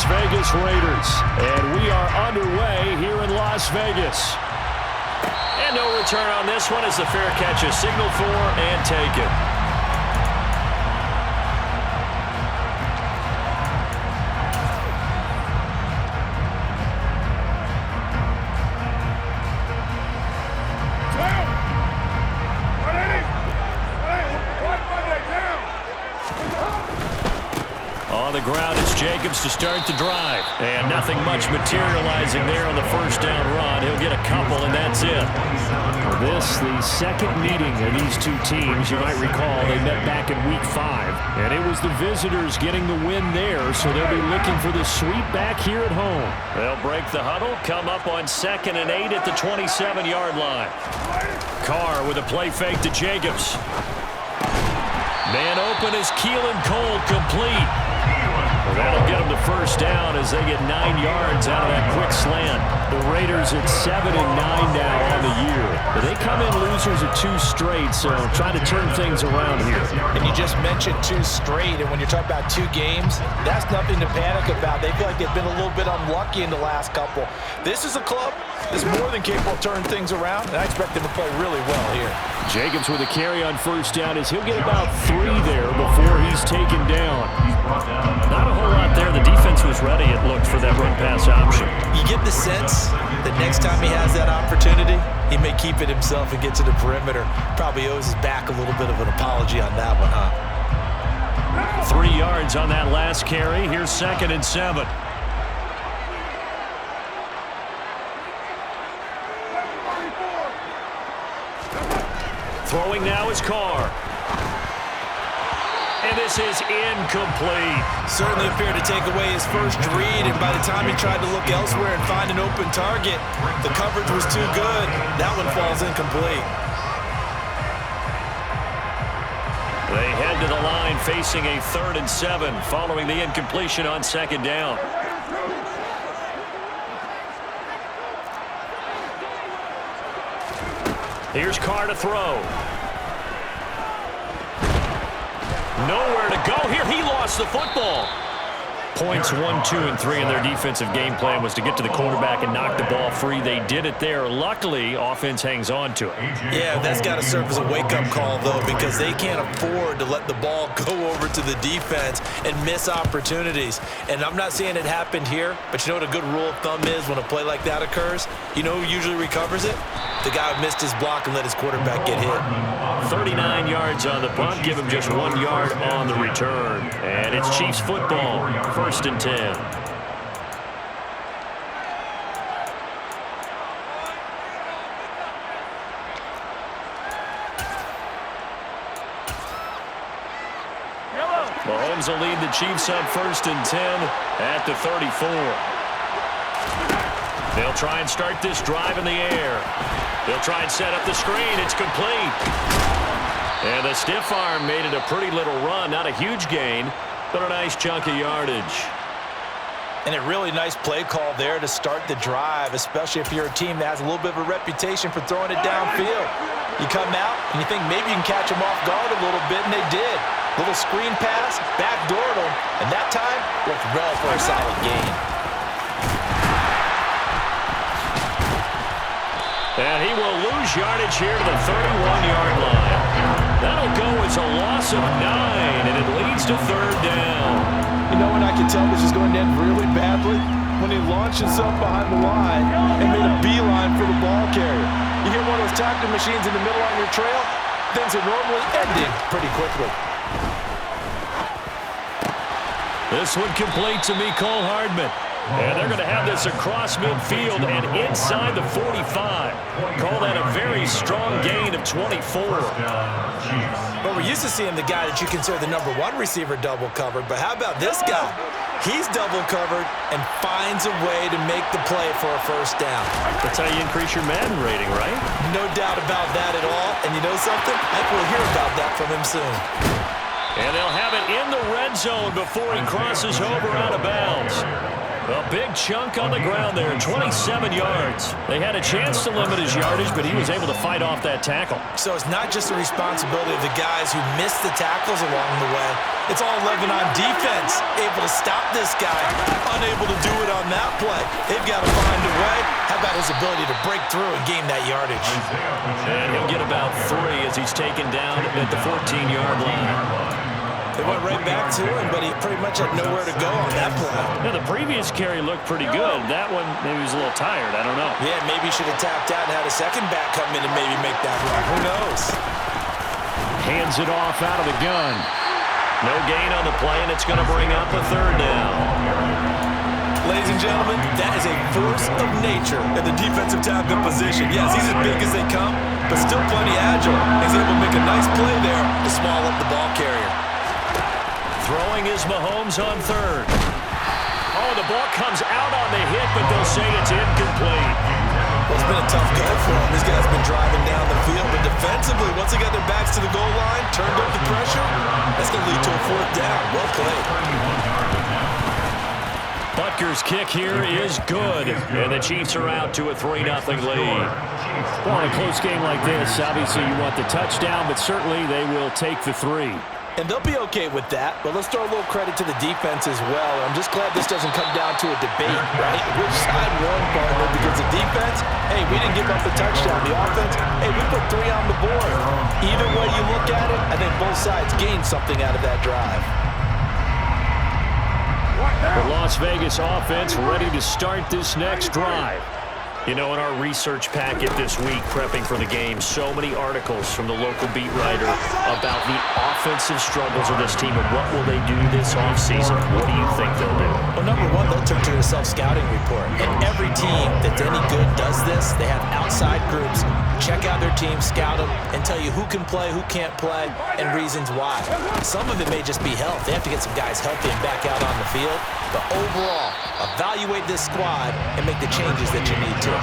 Las Vegas Raiders. And we are underway here in Las Vegas. And no return on this one as the fair catch is signaled for and taken. On the ground, it's Jacobs to start the drive. And nothing much materializing there on the first down run. He'll get a couple, and that's it. This, the second meeting of these two teams. You might recall they met back in Week 5. And it was the visitors getting the win there, so they'll be looking for the sweep back here at home. They'll break the huddle, come up on 2nd and 8 at the 27-yard line. Carr with a play fake to Jacobs. Man open is Keelan Cole, complete. That'll get them to first down as they get 9 yards out of that quick slant. The Raiders at 7-9 now on the year. But they come in losers of 2 straight, so trying to turn things around here. And you just mentioned 2 straight, and when you're talking about 2 games, that's nothing to panic about. They feel like they've been a little bit unlucky in the last couple. This is a club that's more than capable of turning things around, and I expect them to play really well here. Jacobs with a carry on first down as he'll get about 3 there before he's taken down. Not a whole lot there. The defense was ready, it looked, for that run-pass option. You get the sense that next time he has that opportunity, he may keep it himself and get to the perimeter. Probably owes his back a little bit of an apology on that one, huh? 3 yards on that last carry. Here's 2nd and 7. Throwing now is Carr. And this is incomplete. Certainly appeared to take away his first read, and by the time he tried to look elsewhere and find an open target, the coverage was too good. That one falls incomplete. They head to the line facing a 3rd and 7 following the incompletion on 2nd down. Here's Carr to throw. Nowhere to go here. He lost the football. Points 1, 2, and 3 in their defensive game plan was to get to the quarterback and knock the ball free. They did it there. Luckily, offense hangs on to it. Yeah, that's got to serve as a wake-up call, though, because they can't afford to let the ball go over to the defense and miss opportunities. And I'm not saying it happened here, but you know what a good rule of thumb is when a play like that occurs? You know who usually recovers it? The guy who missed his block and let his quarterback get hit. 39 yards on the punt. Give him just 1 yard on the return. And it's Chiefs football. 1st and 10. Mahomes will lead the Chiefs on 1st and 10 at the 34. They'll try and start this drive in the air. They'll try and set up the screen. It's complete. And the stiff arm made it a pretty little run. Not a huge gain, but a nice chunk of yardage. And a really nice play call there to start the drive, especially if you're a team that has a little bit of a reputation for throwing it downfield. You come out and you think maybe you can catch them off guard a little bit, and they did. Little screen pass, backdoored them, and that time looked well for a solid gain. And he will lose yardage here to the 31-yard line. That'll go as a loss of 9, and it leads to 3rd down. You know when I can tell this is going to end really badly? When he launched himself behind the line and made a beeline for the ball carrier. You hear one of those tackle machines in the middle on your trail? Things are normally ending pretty quickly. This one complete to Mecole Hardman. And they're going to have this across midfield and inside the 45. Call that a very strong gain of 24. But we're used to seeing the guy that you consider the #1 receiver double covered. But how about this guy? He's double covered and finds a way to make the play for a first down. That's how you increase your Madden rating, right? No doubt about that at all. And you know something? I think we'll hear about that from him soon. And they'll have it in the red zone before he crosses over out of bounds. A big chunk on the ground there, 27 yards. They had a chance to limit his yardage, but he was able to fight off that tackle. So it's not just the responsibility of the guys who missed the tackles along the way. It's all 11 on defense, able to stop this guy. Unable to do it on that play. They've got to find a way. How about his ability to break through and gain that yardage? And he'll get about 3 as he's taken down at the 14-yard line. They went right back to him, but he pretty much had nowhere to go on that play. Yeah, the previous carry looked pretty good. That one, maybe he was a little tired. I don't know. Yeah, maybe he should have tapped out and had a second back come in and maybe make that run. Who knows? Hands it off out of the gun. No gain on the play, and it's going to bring up a 3rd down. Ladies and gentlemen, that is a force of nature in the defensive tackle position. Yes, he's as big as they come, but still plenty agile. He's able to make a nice play there to small up the ball carrier. Throwing is Mahomes on 3rd. Oh, the ball comes out on the hit, but they'll say it's incomplete. Well, it's been a tough go for him. These guys have been driving down the field, but defensively, once they got their backs to the goal line, turned up the pressure, that's going to lead to a 4th down. Well played. Butker's kick here is good, and the Chiefs are out to a 3-0 lead. Well, in a close game like this, obviously you want the touchdown, but certainly they will take the 3. And they'll be okay with that, but let's throw a little credit to the defense as well. I'm just glad this doesn't come down to a debate, right? Which side won, partner? Because the defense, hey, we didn't give up the touchdown. The offense, hey, we put 3 on the board. Either way you look at it, I think both sides gained something out of that drive. The Las Vegas offense ready to start this next drive. You know, in our research packet this week, prepping for the game, so many articles from the local beat writer about the offensive struggles of this team and what will they do this offseason. What do you think they'll do? Well, number one, they'll turn to a self-scouting report. And every team that's any good does this. They have outside groups, check out their team, scout them, and tell you who can play, who can't play, and reasons why. Some of it may just be health. They have to get some guys healthy and back out on the field. But overall, evaluate this squad and make the changes that you need to.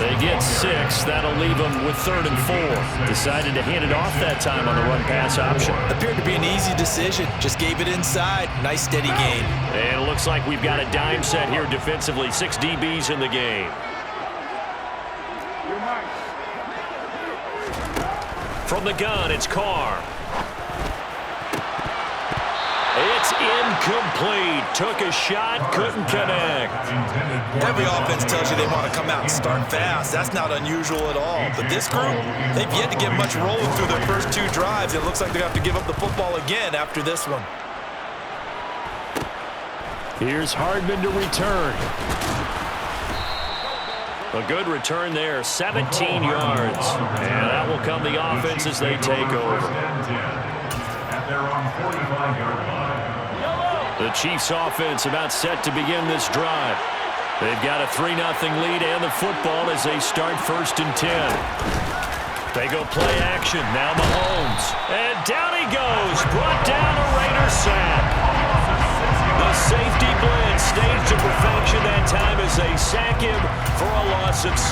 They get 6. That'll leave them with 3rd and 4. Decided to hand it off that time on the run-pass option. Appeared to be an easy decision. Just gave it inside. Nice, steady gain. And it looks like we've got a dime set here defensively. 6 DBs in the game. From the gun, it's Carr. It's incomplete. Took a shot, couldn't connect. Every offense tells you they want to come out and start fast. That's not unusual at all. But this group, they've yet to get much rolling through their first 2 drives. It looks like they're going to have to give up the football again after this one. Here's Hardman to return. A good return there, 17 yards. And that will come the offense as they take over. The Chiefs offense about set to begin this drive. They've got a 3-0 lead and the football as they start 1st and 10. They go play action. Now Mahomes. And down he goes. Brought down a Raider sack. The safety blitz staged to perfection that time as they sack him for a loss of 6.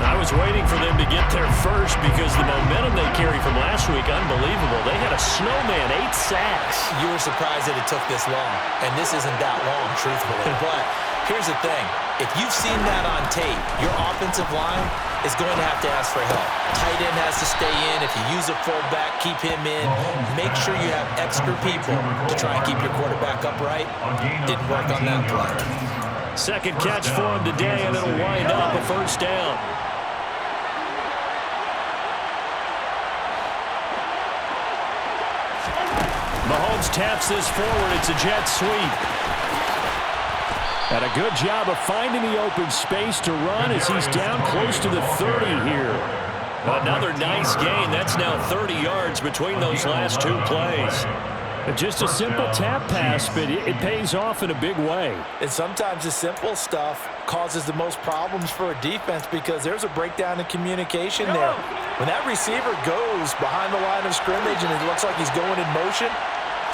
I was waiting for them to get there first because the momentum they carried from last week, unbelievable. They had a snowman, 8 sacks. You were surprised that it took this long, and this isn't that long, truthfully. But here's the thing. If you've seen that on tape, your offensive line is going to have to ask for help. Tight end has to stay in. If you use a fullback, keep him in. Make sure you have extra people to try and keep your quarterback upright. Didn't work on that play. Second catch for him today, and it'll wind up a 1st down. Mahomes taps this forward. It's a jet sweep. And a good job of finding the open space to run as he's down close to the 30 here. Another nice gain. That's now 30 yards between those last 2 plays. Just a simple tap pass, but it pays off in a big way. And sometimes the simple stuff causes the most problems for a defense because there's a breakdown in communication there. When that receiver goes behind the line of scrimmage and it looks like he's going in motion,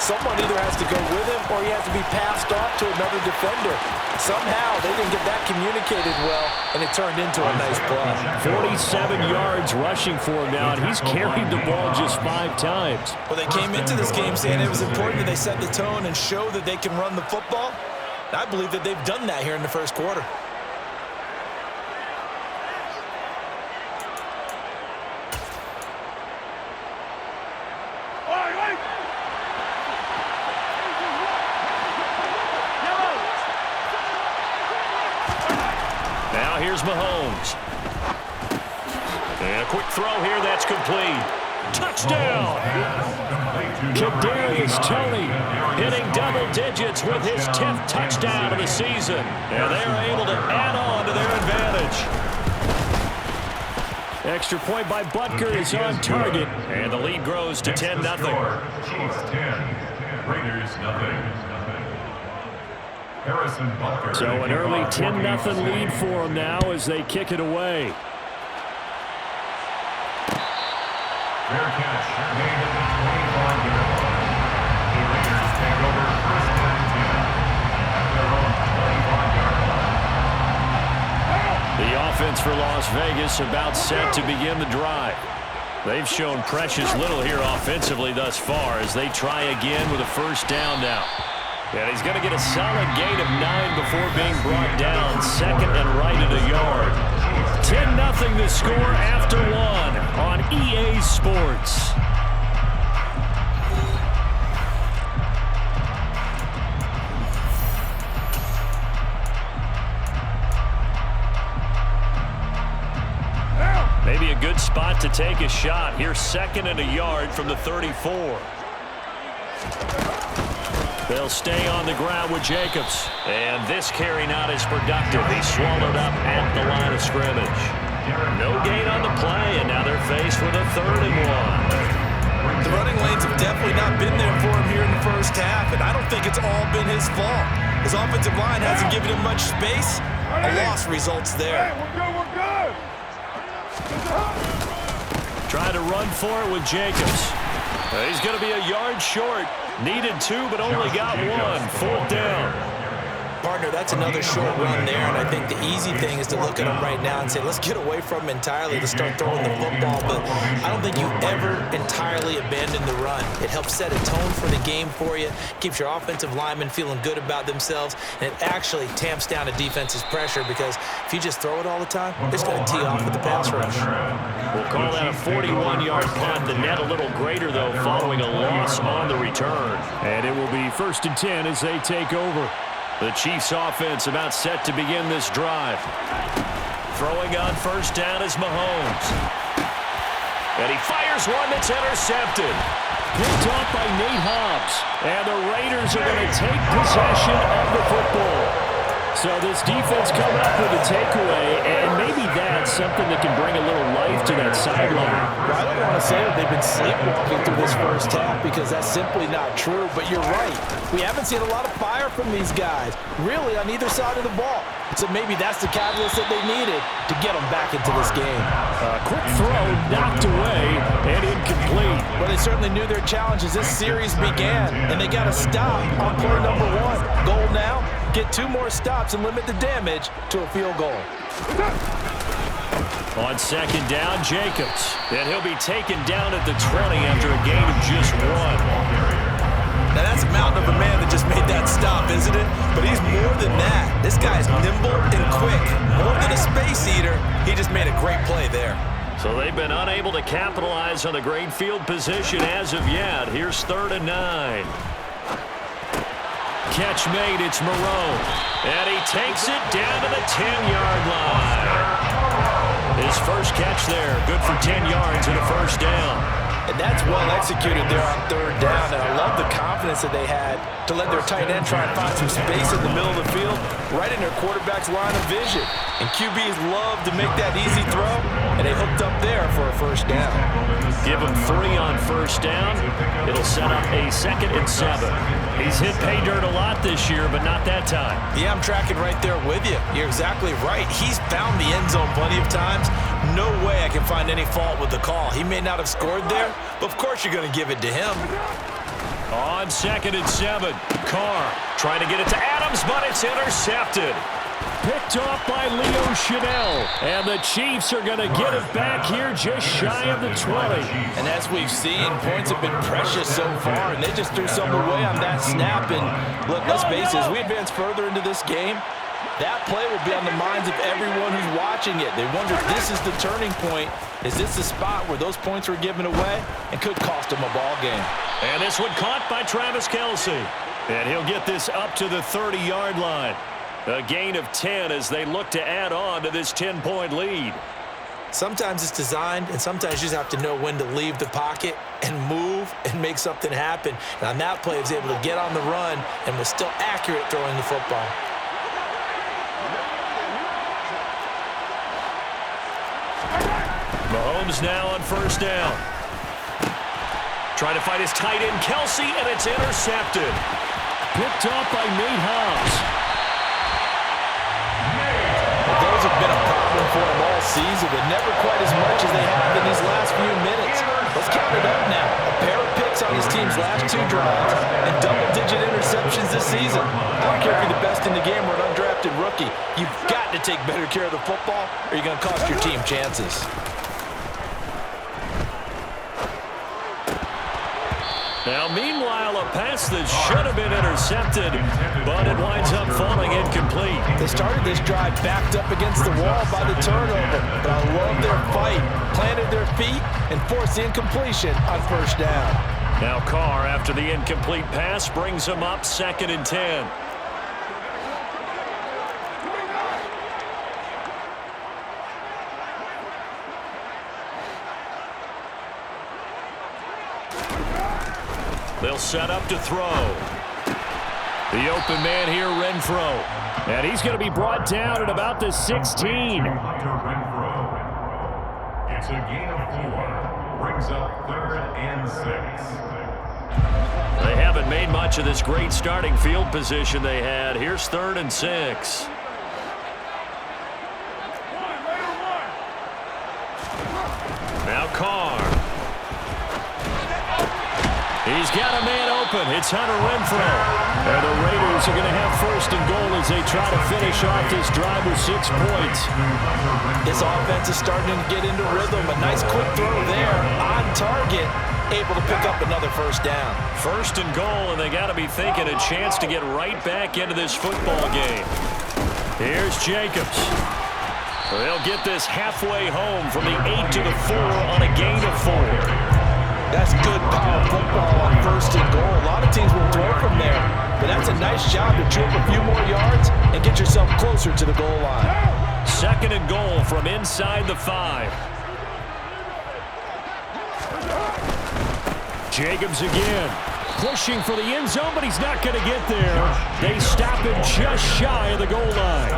someone either has to go with him or he has to be passed off to another defender. Somehow they didn't get that communicated well, and it turned into a nice play. 47 yards rushing for him now, and he's carried the ball just 5 times. Well, they came into this game saying it was important that they set the tone and show that they can run the football. I believe that they've done that here in the first quarter. here's Mahomes. And a quick throw here, that's complete. Touchdown! Kadarius Toney hitting double digits with his 10th touchdown of the season. And they are able to add on to their advantage. Extra point by Butker is on target. And the lead grows to 10-0. Chiefs 10, Raiders 0. So an early 10-0 lead for them now as they kick it away. Fair catch made at the 25-yard line. The Raiders take over first and 10 at their own 25-yard line. The offense for Las Vegas about set to begin the drive. They've shown precious little here offensively thus far as they try again with a first down now. And he's going to get a solid gain of 9 before being brought down. Second and right at a yard. 10-0 the score after 1 on EA Sports. Maybe a good spot to take a shot. Here's second and a yard from the 34. They'll stay on the ground with Jacobs. And this carry not as productive. He's swallowed up at the line of scrimmage. No gain on the play, and now they're faced with a 3rd and 1. The running lanes have definitely not been there for him here in the first half, and I don't think it's all been his fault. His offensive line hasn't given him much space. A loss results there. Trying to run for it with Jacobs. He's going to be a yard short. Needed 2, but only got 1. 4th down. Partner, that's another short run there, and I think the easy thing is to look at him right now and say, let's get away from him entirely to start throwing the football, but I don't think you ever entirely abandon the run. It helps set a tone for the game for you, keeps your offensive linemen feeling good about themselves, and it actually tamps down a defense's pressure because if you just throw it all the time, it's going to tee off with the pass rush. We'll call that a 41-yard punt. The net a little greater, though, following a loss on the return. And it will be 1st and 10 as they take over. The Chiefs offense about set to begin this drive. Throwing on first down is Mahomes. And he fires one that's intercepted. Picked off by Nate Hobbs. And the Raiders are going to take possession of the football. So this defense coming up with a takeaway, and maybe that's something that can bring a little life to that sideline. Well, I don't want to say that they've been sleepwalking through this first half because that's simply not true, but you're right. We haven't seen a lot of fire from these guys, really, on either side of the ball. So maybe that's the catalyst that they needed to get them back into this game. Quick throw, knocked away, and incomplete. Well, they certainly knew their challenge as this series began, and they got to stop on play number 1. Goal now, get 2 more stops and limit the damage to a field goal. On second down, Jacobs. And he'll be taken down at the 20 after a gain of just 1. Now, that's a mountain of a man that just made that stop, isn't it? But he's more than that. This guy's nimble and quick. More than a space eater, he just made a great play there. So they've been unable to capitalize on the great field position as of yet. Here's 3rd and 9. Catch made, it's Moreau. And he takes it down to the 10-yard line. His first catch there, good for 10 yards and a first down. And that's well executed there on 3rd down, and I love the confidence that they had to let their tight end try and find some space in the middle of the field, right in their quarterback's line of vision. And QBs love to make that easy throw, and they hooked up there for a first down. Give him 3 on first down. It'll set up a 2nd and 7. He's hit pay dirt a lot this year, but not that time. Yeah, I'm tracking right there with you. You're exactly right. He's found the end zone plenty of times. No way I can find any fault with the call. He may not have scored there, but of course you're going to give it to him. On 2nd and 7, Carr trying to get it to Adams, but it's intercepted. Picked off by Leo Chanel. And the Chiefs are going to get it back here just shy of the 20. And as we've seen, points have been precious so far, and they just threw some away on that snap. And look, let's face it, as we advance further into this game, that play will be on the minds of everyone who's watching it. They wonder, this is the turning point. Is this the spot where those points were given away and could cost them a ball game? And this one caught by Travis Kelce. And he'll get this up to the 30-yard line. A gain of 10 as they look to add on to this 10-point lead. Sometimes it's designed, and sometimes you just have to know when to leave the pocket and move and make something happen. And on that play, he was able to get on the run and was still accurate throwing the football. Mahomes now on first down. Trying to find his tight end, Kelsey, and it's intercepted. Picked off by Nate Hobbs. Those have been a problem for him all season, but never quite as much as they have in these last few minutes. Let's count it up now. A pair of picks on his team's last 2 drives and double-digit interceptions this season. I don't care if you're the best in the game or an undrafted rookie. You've got to take better care of the football or you're going to cost your team chances. Now, meanwhile, a pass that should have been intercepted, but it winds up falling incomplete. They started this drive backed up against the wall by the turnover, but I love their fight. Planted their feet and forced the incompletion on first down. Now Carr, after the incomplete pass, brings him up 2nd and 10. They'll set up to throw. The open man here, Renfro. And he's going to be brought down at about the 16. It's a gain of 4. Brings up 3rd and 6. They haven't made much of this great starting field position they had. Here's 3rd and 6. Now Carr. He's got a man open. It's Hunter Renfro. And the Raiders are going to have 1st and goal as they try to finish off this drive with 6 points. This offense is starting to get into rhythm. A nice quick throw there on target. Able to pick up another first down. 1st and goal, and they got to be thinking a chance to get right back into this football game. Here's Jacobs. They'll get this halfway home from the 8 to the 4 on a gain of 4. That's good power football on 1st and goal. A lot of teams will throw from there, but that's a nice job to trip a few more yards and get yourself closer to the goal line. 2nd and goal from inside the 5. Jacobs again, pushing for the end zone, but he's not going to get there. They stop him just shy of the goal line.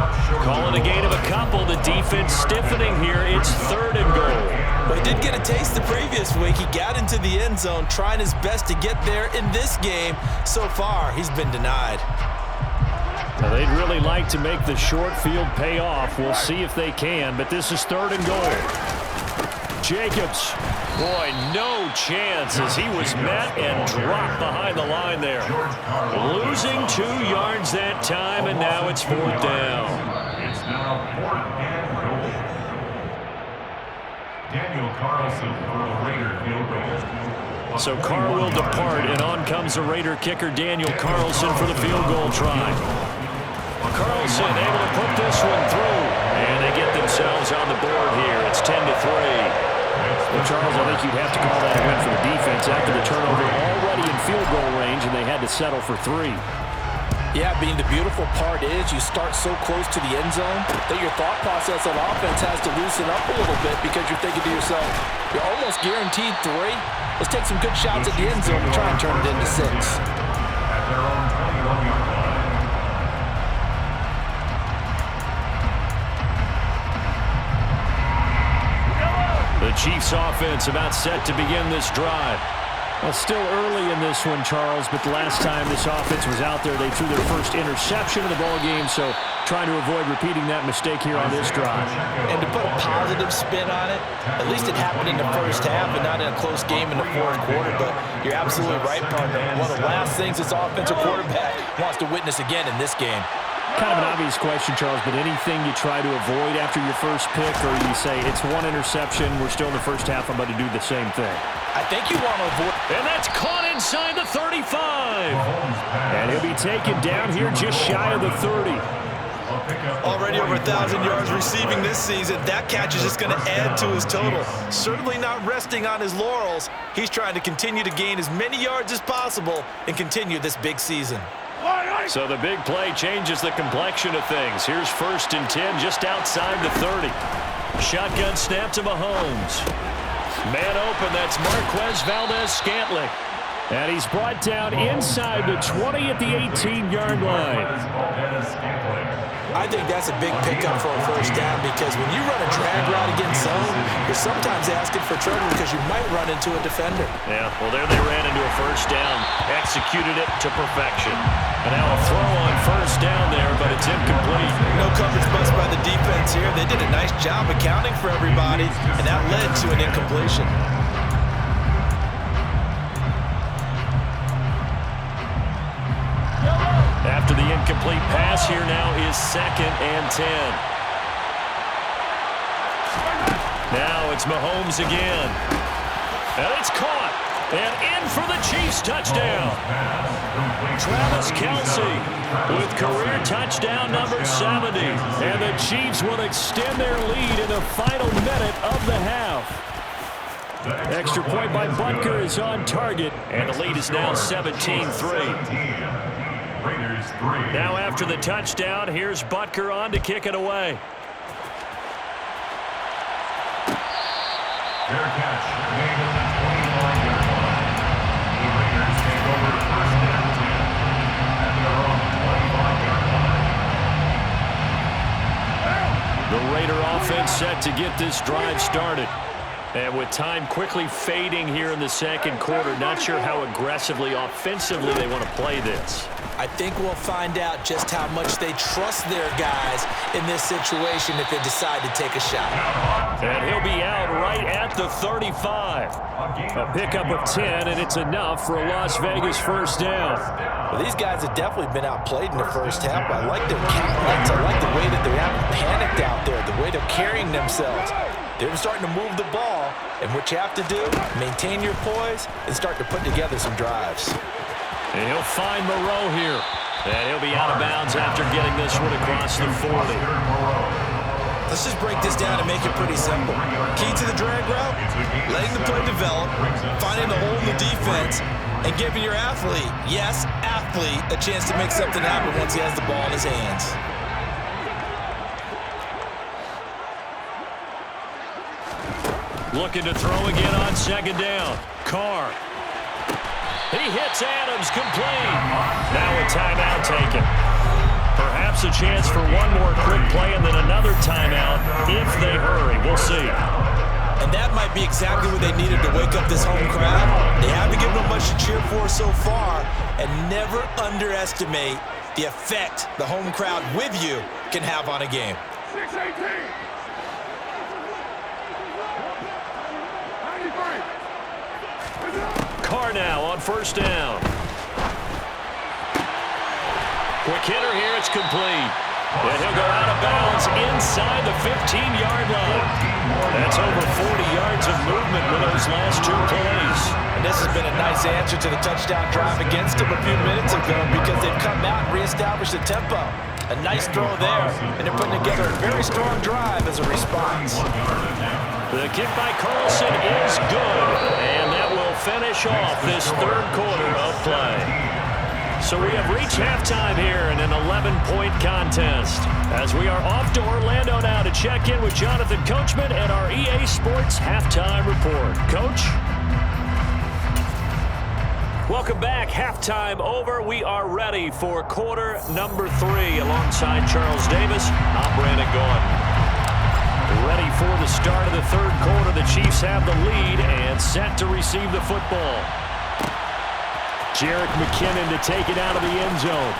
Calling a gain of a couple. The defense stiffening here. It's 3rd and goal. But he did get a taste the previous week. He got into the end zone, trying his best to get there in this game. So far, he's been denied. Now, they'd really like to make the short field pay off. We'll see if they can, but this is 3rd and goal. Jacobs. Boy, no chance as he was met and dropped behind the line there. Losing 2 yards that time, and now it's 4th down. It's now 4th and goal. Daniel Carlson for the Raider field goal. So Carr will depart, and on comes the Raider kicker Daniel Carlson for the field goal try. Carlson able to put this one through, and they get themselves on the board here. It's 10-3. Well, Charles, I think you'd have to call that a win for the defense after the turnover already in field goal range, and they had to settle for 3. Yeah, being the beautiful part is you start so close to the end zone that your thought process on offense has to loosen up a little bit because you're thinking to yourself, you're almost guaranteed 3. Let's take some good shots at the end zone and try and turn it into 6. At their own 21-yard line. The Chiefs offense about set to begin this drive. Well, still early in this one, Charles, but the last time this offense was out there, they threw their first interception of the ball game, so trying to avoid repeating that mistake here on this drive. And to put a positive spin on it, at least it happened in the first half and not in a close game in the 4th quarter, but you're absolutely right, partner. One of the last things this offensive quarterback wants to witness again in this game. Kind of an obvious question, Charles, but anything you try to avoid after your first pick, or you say it's 1 interception, we're still in the first half, I'm about to do the same thing? I think you want to avoid. And that's caught inside the 35. And he'll be taken down here just shy of the 30. Already over 1,000 yards receiving this season. That catch is just going to add to his total. Certainly not resting on his laurels. He's trying to continue to gain as many yards as possible and continue this big season. So the big play changes the complexion of things. Here's 1st and 10 just outside the 30. Shotgun snap to Mahomes. Man open, that's Marquez Valdez-Scantling. And he's brought down inside the 20 at the 18-yard line. I think that's a big pickup for a 1st down because when you run a drag route against zone, you're sometimes asking for trouble because you might run into a defender. Yeah, well, there they ran into a 1st down, executed it to perfection. And now a throw on 1st down there, but it's incomplete. No coverage bust by the defense here. They did a nice job accounting for everybody, and that led to an incompletion. After the incomplete pass, here now is 2nd and 10. Now it's Mahomes again. And it's caught. And in for the Chiefs touchdown. Travis Kelce with career touchdown number 70. And the Chiefs will extend their lead in the final minute of the half. Extra point by Butker is on target. And the lead is now 17-3. Now after the touchdown, here's Butker on to kick it away. Fair catch. Made at the 21-yard line. The Raiders take over 1st and 10 at their own 25-yard line. The Raider offense set to get this drive started. And with time quickly fading here in the 2nd quarter, not sure how aggressively, offensively they want to play this. I think we'll find out just how much they trust their guys in this situation if they decide to take a shot. And he'll be out right at the 35. A pickup of 10, and it's enough for a Las Vegas 1st down. Well, these guys have definitely been outplayed in the 1st half. I like their countenance. I like the way that they haven't panicked out there, the way they're carrying themselves. They're starting to move the ball, and what you have to do, maintain your poise and start to put together some drives. And he'll find Moreau here. And he'll be out of bounds after getting this one across the 40. Let's just break this down and make it pretty simple. Key to the drag route, letting the play develop, finding the hole in the defense, and giving your athlete, yes, athlete, a chance to make something happen once he has the ball in his hands. Looking to throw again on 2nd down. Carr. He hits Adams, complete. Now a timeout taken. Perhaps a chance for one more quick play and then another timeout if they hurry. We'll see. And that might be exactly what they needed to wake up this home crowd. They haven't given them much to cheer for so far, and never underestimate the effect the home crowd with you can have on a game. 6-18. Carr now on 1st down. Quick hitter here, it's complete. And he'll go out of bounds inside the 15-yard line. That's over 40 yards of movement with those last 2 plays. And this has been a nice answer to the touchdown drive against them a few minutes ago because they've come out and reestablished the tempo. A nice throw there, and they're putting together a very strong drive as a response. The kick by Carlson is good, and that will finish off this 3rd quarter of play. So we have reached halftime here in an 11-point contest as we are off to Orlando now to check in with Jonathan Coachman and our EA Sports Halftime Report. Coach? Welcome back. Halftime over. We are ready for quarter number 3 alongside Charles Davis. I'm Brandon Gaudin. Ready for the start of the 3rd quarter. The Chiefs have the lead and set to receive the football. Jerick McKinnon to take it out of the end zone.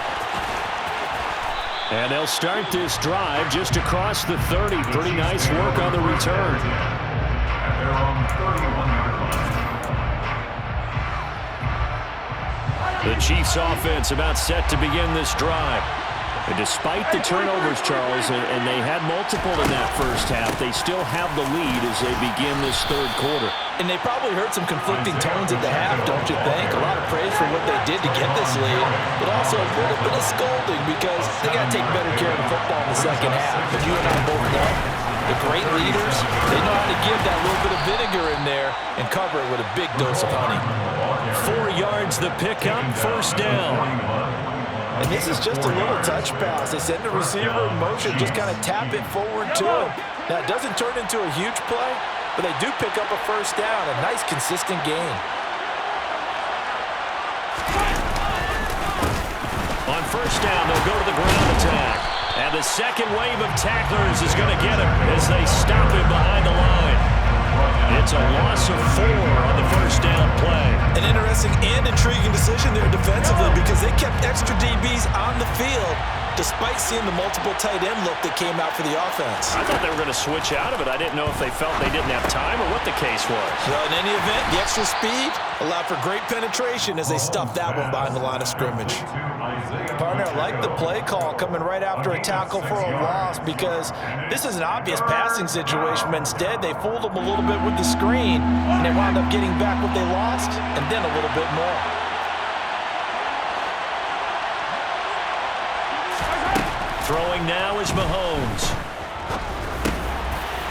And they'll start this drive just across the 30. Pretty nice work on the return. At their own 31-yard line. The Chiefs offense about set to begin this drive. And despite the turnovers, Charles, and they had multiple in that 1st half, they still have the lead as they begin this 3rd quarter. And they probably heard some conflicting tones at the half, don't you think? A lot of praise for what they did to get this lead, but also a little bit of scolding because they got to take better care of the football in the 2nd half. But you and I both know the great leaders, they know how to give that little bit of vinegar in there and cover it with a big dose of honey. 4 yards the pickup, 1st down. And this is just a little touch pass. They send the receiver in motion, just kind of tap it forward to him. Now, it doesn't turn into a huge play, but they do pick up a first down. A nice, consistent gain. On first down, they'll go to the ground attack. And the second wave of tacklers is going to get him as they stop him behind the line. It's a loss of 4 on the first down play. An interesting and intriguing decision there defensively because they kept extra DBs on the field despite seeing the multiple tight end look that came out for the offense. I thought they were going to switch out of it. I didn't know if they felt they didn't have time or what the case was. Well, in any event, the extra speed allowed for great penetration as they stuffed that one behind the line of scrimmage. Partner, I like the play call coming right after a tackle for a loss because this is an obvious passing situation, but instead they fooled them a little bit with the screen, and they wound up getting back what they lost and then a little bit more. Throwing now is Mahomes.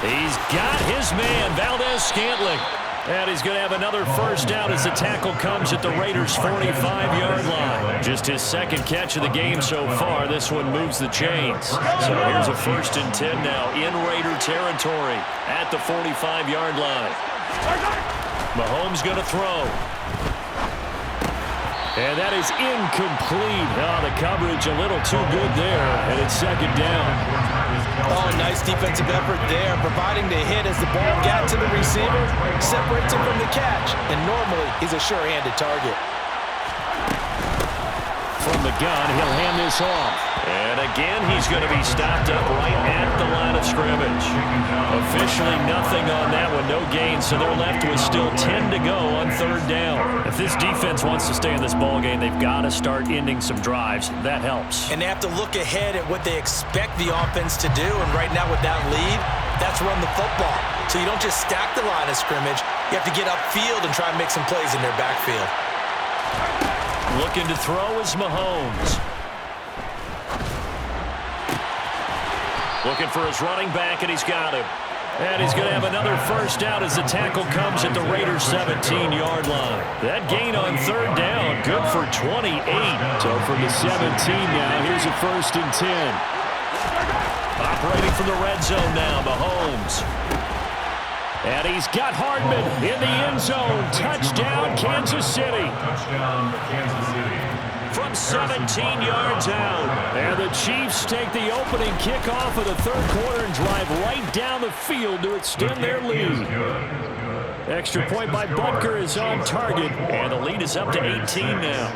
He's got his man, Valdez-Scantling. And he's going to have another first down as the tackle comes at the Raiders' 45-yard line. Just his second catch of the game so far. This one moves the chains. So here's a 1st and 10 now in Raider territory at the 45-yard line. Mahomes going to throw. And that is incomplete. Oh, the coverage a little too good there, and it's second down. Oh, nice defensive effort there, providing the hit as the ball got to the receiver, separates him from the catch, and normally he's a sure-handed target. From the gun, he'll hand this off. And again, he's going to be stopped up right at the line of scrimmage. Officially nothing on that one, no gain, so they're left with still 10 to go on 3rd down. If this defense wants to stay in this ballgame, they've got to start ending some drives. That helps. And they have to look ahead at what they expect the offense to do, and right now with that lead, that's run the football. So you don't just stack the line of scrimmage, you have to get upfield and try and make some plays in their backfield. Looking to throw is Mahomes. Looking for his running back, and he's got him. And he's going to have another first down as the tackle comes at the Raiders' 17-yard line. That gain on 3rd down, good for 28. So from the 17 now, here's a 1st and 10. Operating from the red zone now, Mahomes. And he's got Hardman in the end zone. Touchdown, Kansas City. Touchdown, Kansas City. From 17 yards out. And the Chiefs take the opening kickoff of the 3rd quarter and drive right down the field to extend their lead. Extra point by Butker is on target. And the lead is up to 18 now.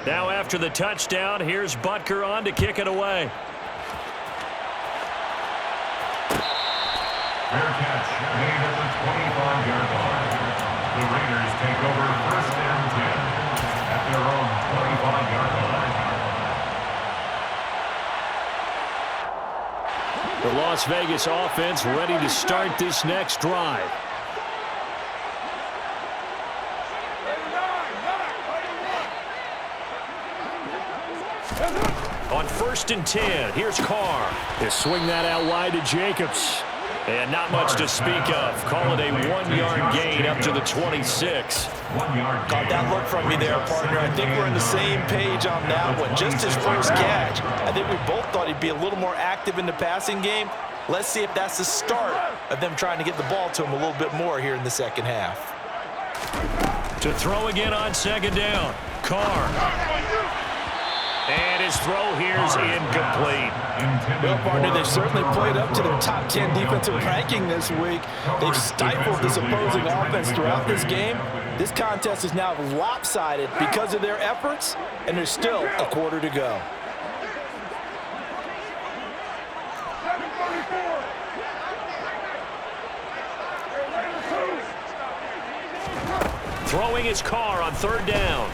Now after the touchdown, here's Butker on to kick it away. Fair catch made at the 25-yard line. The Raiders take over 1st and 10 at their own 25-yard line. The Las Vegas offense ready to start this next drive. On 1st and 10, here's Carr. They swing that out wide to Jacobs. And not much to speak of. Call it a 1-yard gain up to the 26. 1 yard. Got that look from me there, partner. I think we're on the same page on that one. Just his first catch. I think we both thought he'd be a little more active in the passing game. Let's see if that's the start of them trying to get the ball to him a little bit more here in the second half. To throw again on 2nd down. Carr. And his throw here is incomplete. Well, partner, they've certainly played up to their top 10 defensive ranking this week. They've stifled this opposing offense throughout this game. This contest is now lopsided because of their efforts, and there's still a quarter to go. Throwing his Carr on 3rd down.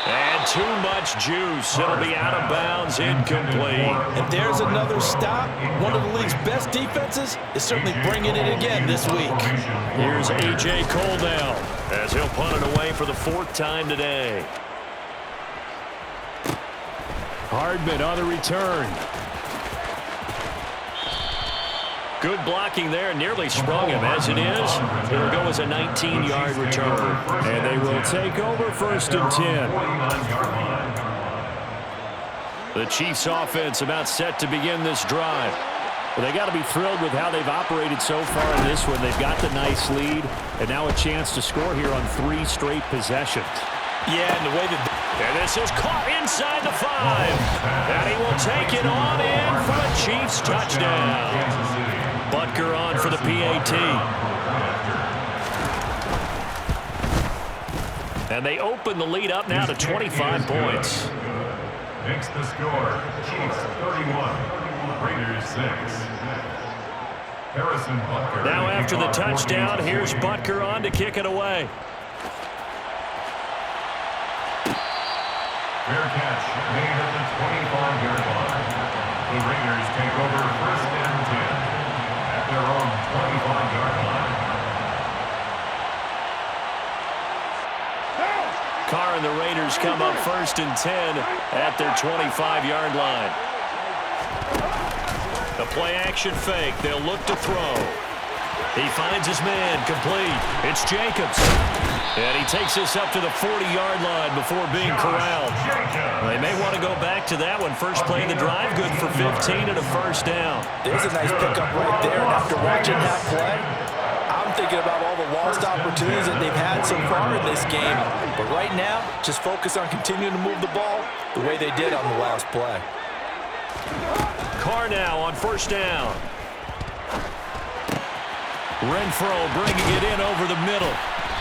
And too much juice. It'll be out of bounds, incomplete. And there's another stop. One of the league's best defenses is certainly bringing it again this week. Here's A.J. Cole now as he'll punt it away for the 4th time today. Hardman on the return. Good blocking there. Nearly sprung him. As it is, it'll go as a 19-yard return. And they will take over 1st and 10. The Chiefs offense about set to begin this drive. Well, they got to be thrilled with how they've operated so far in this one. They've got the nice lead, and now a chance to score here on 3 straight possessions. Yeah, and the way that... And this is caught inside the 5. And he will take it on in for a Chiefs touchdown. Butker on for the PAT. And they open the lead up now to 25 points. Makes the score. Chiefs 31, Raiders 6. Harrison Butker. Now after the touchdown, here's Butker on to kick it away. Fair catch made at the 25-yard line. The Raiders take over 1st and 10 at their own 25-yard line. Carr and the Raiders come up 1st and 10 at their 25-yard line. The play action fake. They'll look to throw. He finds his man complete. It's Jacobs. And he takes this up to the 40-yard line before being corralled. They may want to go back to that one. First play of the drive, good for 15 and a 1st down. There's a nice pickup right there. And after watching that play, I'm thinking about all the lost opportunities that they've had so far in this game. But right now, just focus on continuing to move the ball the way they did on the last play. Carr now on 1st down. Renfro bringing it in over the middle.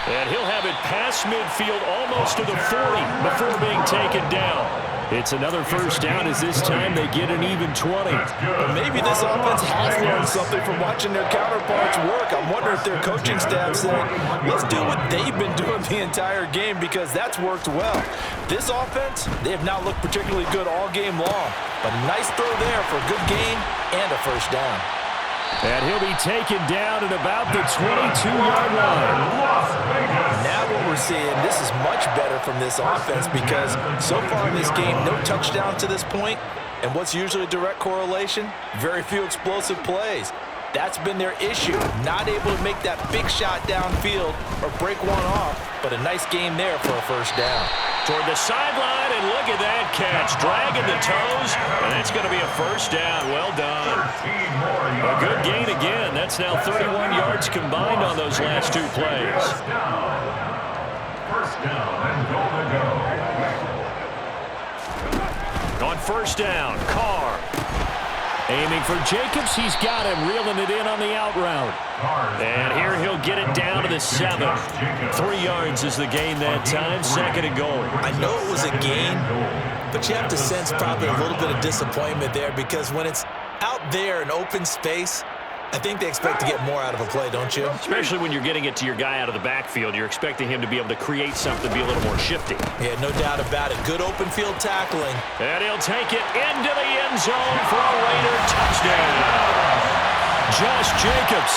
And he'll have it past midfield almost to the 40 before being taken down. It's another 1st down as this time they get an even 20. But maybe this offense has learned something from watching their counterparts work. I'm wondering if their coaching staff said, let's do what they've been doing the entire game because that's worked well. This offense, they have not looked particularly good all game long. But a nice throw there for a good gain and a 1st down. And he'll be taken down at about the 22-yard line. Now what we're seeing, this is much better from this offense because so far in this game, no touchdown to this point. And what's usually a direct correlation? Very few explosive plays. That's been their issue, not able to make that big shot downfield or break one off, but a nice game there for a 1st down. Toward the sideline, and look at that catch. Dragging the toes, and that's going to be a 1st down. Well done. A good gain again. That's now 31 yards combined on those last 2 plays. First down and goal to go. On 1st down, Carr. Aiming for Jacobs. He's got him, reeling it in on the out route. And here he'll get it down to the 7. 3 yards is the gain that time. 2nd and goal. I know it was a gain, but you have to sense probably a little bit of disappointment there because when it's out there in open space, I think they expect to get more out of a play, don't you? Especially when you're getting it to your guy out of the backfield. You're expecting him to be able to create something, be a little more shifty. Yeah, no doubt about it. Good open field tackling. And he'll take it into the end zone for a Raider touchdown. Josh Jacobs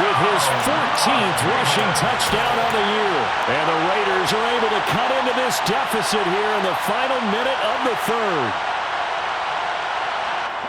with his 14th rushing touchdown on the year. And the Raiders are able to cut into this deficit here in the final minute of the 3rd.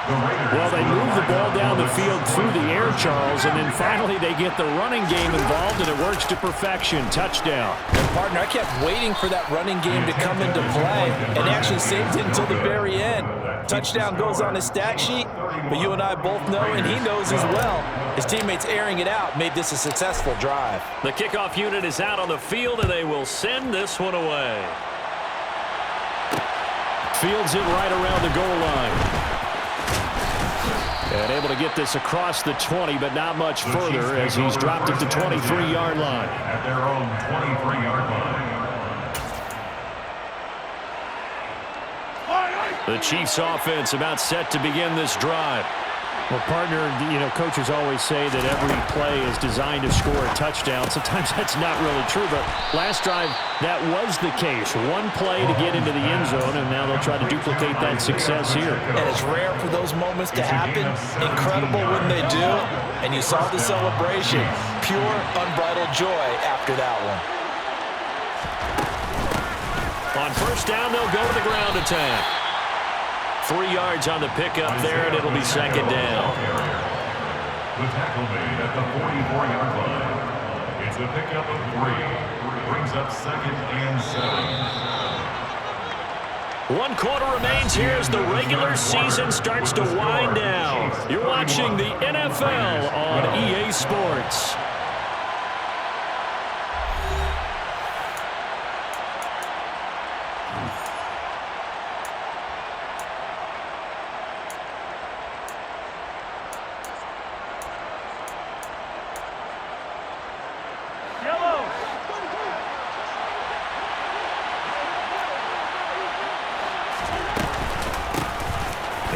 Well, they move the ball down the field through the air, Charles, and then finally they get the running game involved, and it works to perfection. Touchdown. And, partner, I kept waiting for that running game to come into play and actually saved it until the very end. Touchdown goes on his stat sheet, but you and I both know, and he knows as well, his teammates airing it out made this a successful drive. The kickoff unit is out on the field, and they will send this one away. Fields it right around the goal line. And able to get this across the 20, but not much further as he's dropped it to 23-yard line. At their own 23-yard line. The Chiefs offense about set to begin this drive. Well, partner, you know, coaches always say that every play is designed to score a touchdown. Sometimes that's not really true, but last drive, that was the case. One play to get into the end zone, and now they'll try to duplicate that success here. And it's rare for those moments to happen. Incredible when they do. And you saw the celebration. Pure, unbridled joy after that one. On 1st down, they'll go to the ground attack. 3 yards on the pickup there, and it'll be 2nd down. The tackle made at the 44-yard line. It's a pickup of 3. Brings up 2nd and 7. 1 quarter remains here as the regular season starts to wind down. You're watching the NFL on EA Sports.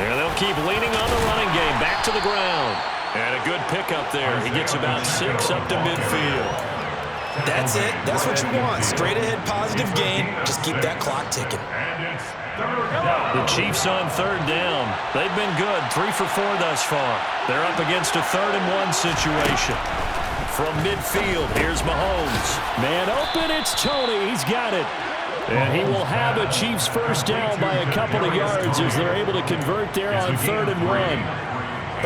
And they'll keep leaning on the running game. Back to the ground. And a good pickup there. He gets about 6 up to midfield. That's it. That's what you want. Straight ahead positive gain. Just keep that clock ticking. And it's 3rd down. The Chiefs on 3rd down. They've been good. 3 for 4 thus far. They're up against a 3rd and 1 situation. From midfield, here's Mahomes. Man open, it's Tony. He's got it. And he will have a Chiefs first down by a couple of yards as they're able to convert there on 3rd and 1.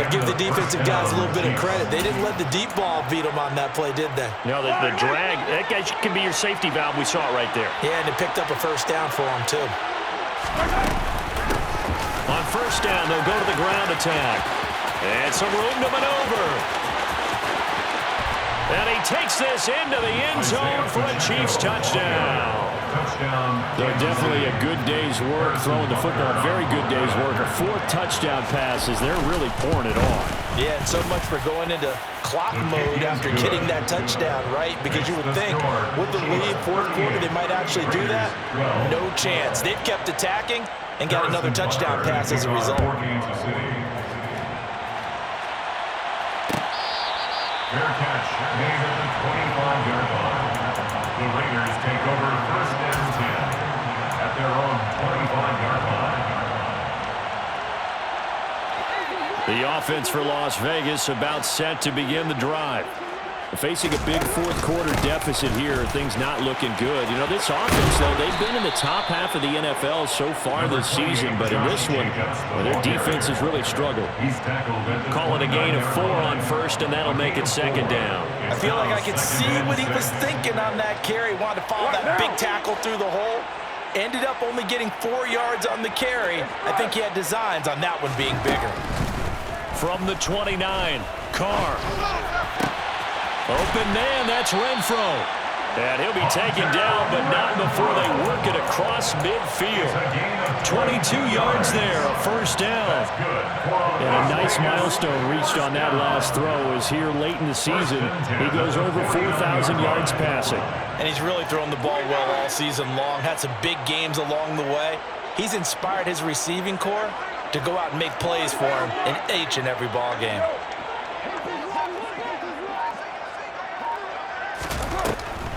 But give the defensive guys a little bit of credit. They didn't let the deep ball beat them on that play, did they? No, the drag, that guy can be your safety valve. We saw it right there. Yeah, and it picked up a first down for them, too. On 1st down, they'll go to the ground attack. And some room to maneuver. And he takes this into the end zone for a Chiefs touchdown. They're definitely a good day's work throwing the football. Very good day's work. A 4th touchdown passes. They're really pouring it on. Yeah, and so much for going into clock mode after getting that touchdown, right? Because you would think with the lead, 4th quarter, they might actually do that. No chance. They've kept attacking and got another touchdown pass as a result. Fair catch made at the 25-yard line. The Raiders take over 1st and 10 at their own 25-yard line. The offense for Las Vegas about set to begin the drive. Facing a big 4th quarter deficit here, things not looking good. You know, this offense, though, they've been in the top half of the NFL so far this season, but in this one, well, their defense has really struggled. Call it a gain of 4 on 1st, and that'll make it 2nd down. I feel like I could see what he was thinking on that carry. Wanted to follow that big tackle through the hole. Ended up only getting 4 yards on the carry. I think he had designs on that one being bigger. From the 29, Carr. Open man, that's Renfro. And he'll be taken down, but not before they work it across midfield. 22 yards there, a 1st down. And a nice milestone reached on that last throw as here late in the season, he goes over 4,000 yards passing. And he's really thrown the ball well all season long. Had some big games along the way. He's inspired his receiving corps to go out and make plays for him in each and every ball game.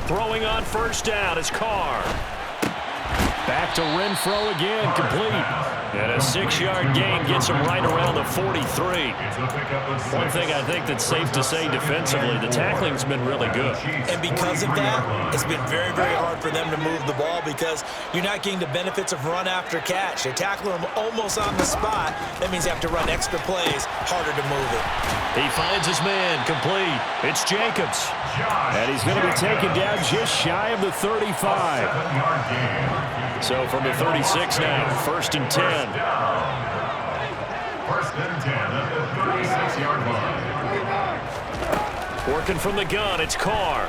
Throwing on 1st down is Carr. Back to Renfro again, complete. And a 6-yard gain gets him right around the 43. One thing I think that's safe to say defensively, the tackling's been really good. And because of that, it's been very, very hard for them to move the ball because you're not getting the benefits of run after catch. They're tackling them almost on the spot. That means they have to run extra plays, harder to move it. He finds his man, complete. It's Jacobs. And he's going to be taken down just shy of the 35. So from the 36 now, 1st and 10. 1st and 10 at the 36-yard line. Working from the gun, it's Carr.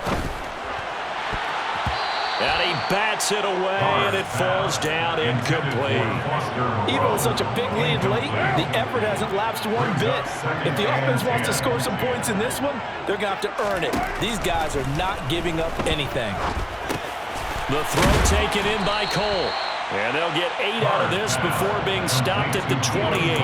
And he bats it away, and it falls down incomplete. Even with such a big lead late, the effort hasn't lapsed one bit. If the offense wants to score some points in this one, they're going to have to earn it. These guys are not giving up anything. The throw taken in by Cole. And they'll get 8 out of this before being stopped at the 28.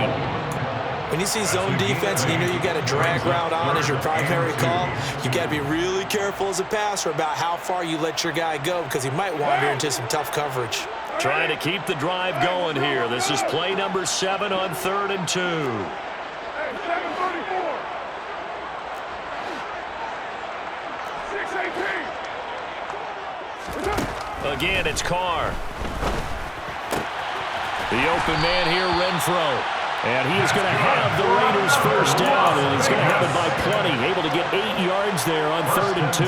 When you see zone defense and you know you got a drag route on as your primary call, you got to be really careful as a passer about how far you let your guy go because he might wander into some tough coverage. Trying to keep the drive going here. This is play number 7 on 3rd and 2. Again, it's Carr. The open man here, Renfro. And he is going to have the Raiders first down, and he's going to have it by plenty. Able to get 8 yards there on 3rd and 2.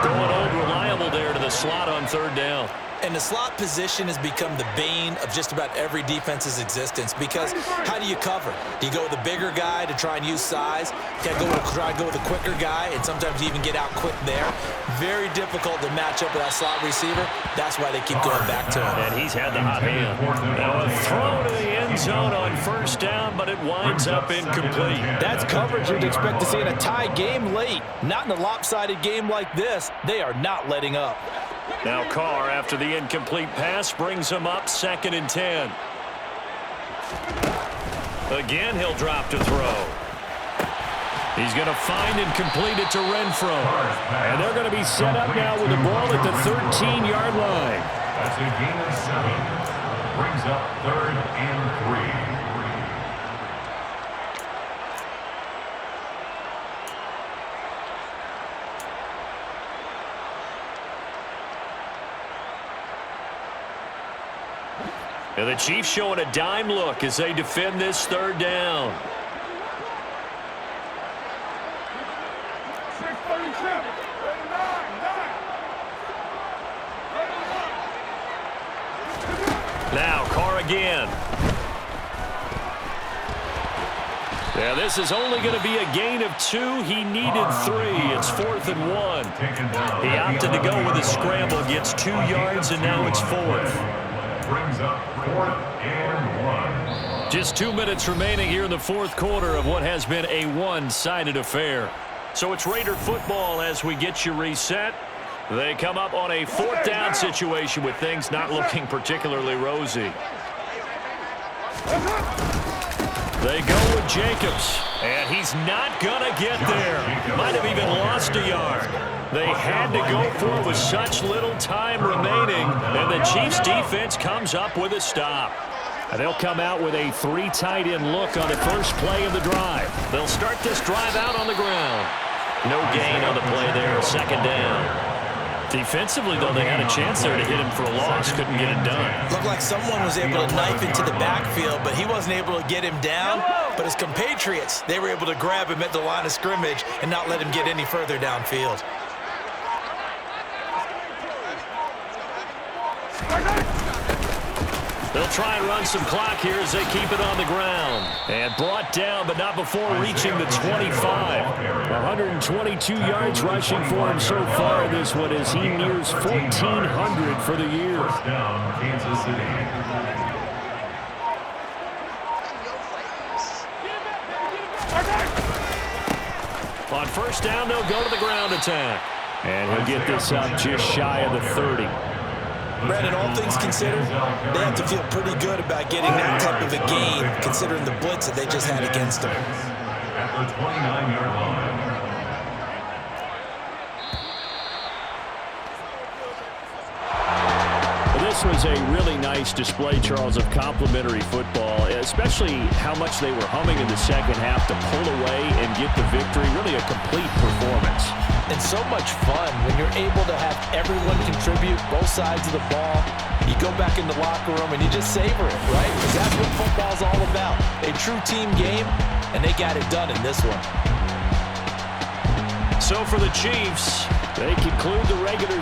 Going old reliable there to the slot on 3rd down. And the slot position has become the bane of just about every defense's existence because how do you cover? Do you go with a bigger guy to try and use size? Can I try and go with a quicker guy, and sometimes you even get out quick there? Very difficult to match up with that slot receiver. That's why they keep going back to him. And he's had the hot hand. Now a throw to the end zone on 1st down, but it winds up incomplete. That's coverage you'd expect to see in a tie game late. Not in a lopsided game like this. They are not letting up. Now Carr, after the incomplete pass, brings him up 2nd and 10. Again, he'll drop to throw. He's going to find and complete it to Renfro. And they're going to be set up now with the ball at the 13-yard line. That's a gain of 7. Brings up 3rd and 3. And the Chiefs showing a dime look as they defend this 3rd down. Now Carr again. Now this is only going to be a gain of 2. He needed 3. It's 4th and 1. He opted to go with a scramble, gets 2 yards, and now it's 4th. Brings up 4th and 1. Just 2 minutes remaining here in the 4th quarter of what has been a one-sided affair. So it's Raider football as we get you reset. They come up on a 4th down situation with things not looking particularly rosy. They go with Jacobs, and he's not going to get there. Might have even lost a yard. They had to go for it with such little time remaining, and the Chiefs' defense comes up with a stop. And they'll come out with a 3 tight end look on the first play of the drive. They'll start this drive out on the ground. No gain on the play there, 2nd down. Defensively, though, they had a chance there to hit him for a loss. Couldn't get it done. Looked like someone was able to knife into the backfield, but he wasn't able to get him down. But his compatriots, they were able to grab him at the line of scrimmage and not let him get any further downfield. They'll try and run some clock here as they keep it on the ground. And brought down, but not before reaching the 25. 122 yards rushing for him so far in this one as he nears 1,400 for the year. First down, Kansas City. On 1st down, they'll go to the ground attack. And he'll get this up just shy of the 30. Brandon, all things considered, they have to feel pretty good about getting that type of a gain, considering the blitz that they just had against them. At the 29-yard line. This was a really nice display, Charles, of complimentary football, especially how much they were humming in the second half to pull away and get the victory. Really a complete performance. And so much fun when you're able to have everyone contribute, both sides of the ball. You go back in the locker room and you just savor it, right? Because that's what football's all about. A true team game, and they got it done in this one. So for the Chiefs, they conclude the regular